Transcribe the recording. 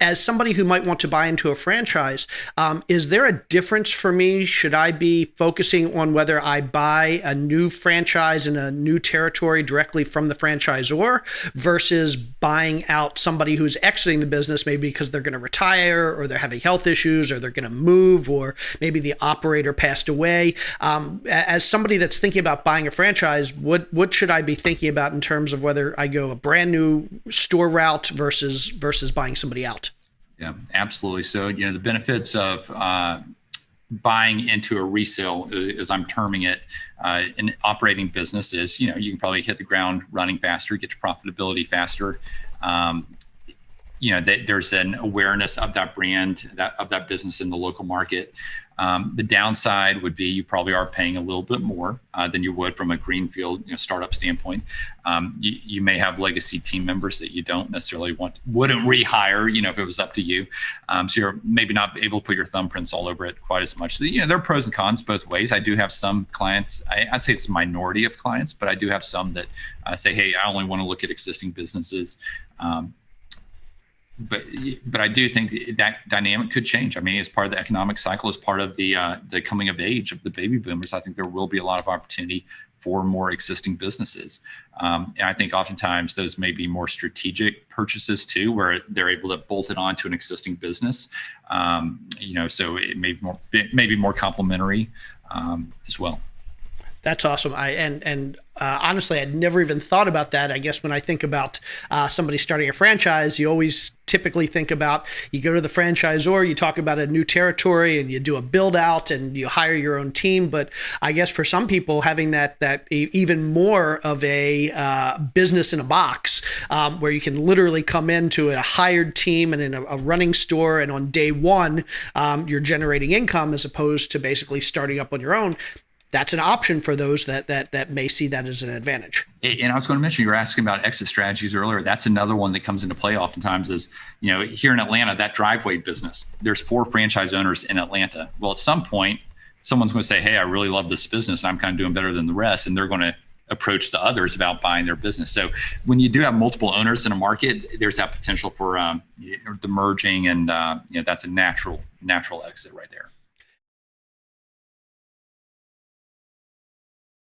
as somebody who might want to buy into a franchise, is there a difference for me? Should I be focusing on whether I buy a new franchise in a new territory directly from the franchisor versus buying out somebody who's exiting the business, maybe because they're going to retire or they're having health issues or they're going to move or maybe the operator passed away? As somebody that's thinking about buying a franchise, what should I be thinking about in terms of whether I go a brand new store route versus buying somebody out? Yeah, absolutely. So, the benefits of buying into a resale, as I'm terming it, in operating business is, you can probably hit the ground running faster, get to profitability faster. There's an awareness of that brand, of that business in the local market. The downside would be you probably are paying a little bit more than you would from a greenfield startup standpoint. You may have legacy team members that you don't necessarily wouldn't rehire, if it was up to you. So you're maybe not able to put your thumbprints all over it quite as much. So, there are pros and cons both ways. I do have some clients, I'd say it's a minority of clients, but I do have some that say, hey, I only want to look at existing businesses. But I do think that dynamic could change. I mean, as part of the economic cycle, as part of the coming of age of the baby boomers, I think there will be a lot of opportunity for more existing businesses. And I think oftentimes those may be more strategic purchases too, where they're able to bolt it onto an existing business. So it may be more complementary as well. That's awesome. Honestly, I'd never even thought about that. I guess when I think about somebody starting a franchise, you always typically think about, you go to the franchisor, you talk about a new territory and you do a build out and you hire your own team. But I guess for some people, having that even more of a business in a box, where you can literally come into a hired team and in a running store, and on day one, you're generating income as opposed to basically starting up on your own. That's an option for those that may see that as an advantage. And I was going to mention, you were asking about exit strategies earlier. That's another one that comes into play oftentimes is, here in Atlanta, that driveway business, there's 4 franchise owners in Atlanta. Well, at some point, someone's going to say, hey, I really love this business. I'm kind of doing better than the rest. And they're going to approach the others about buying their business. So when you do have multiple owners in a market, there's that potential for the merging, and that's a natural exit right there.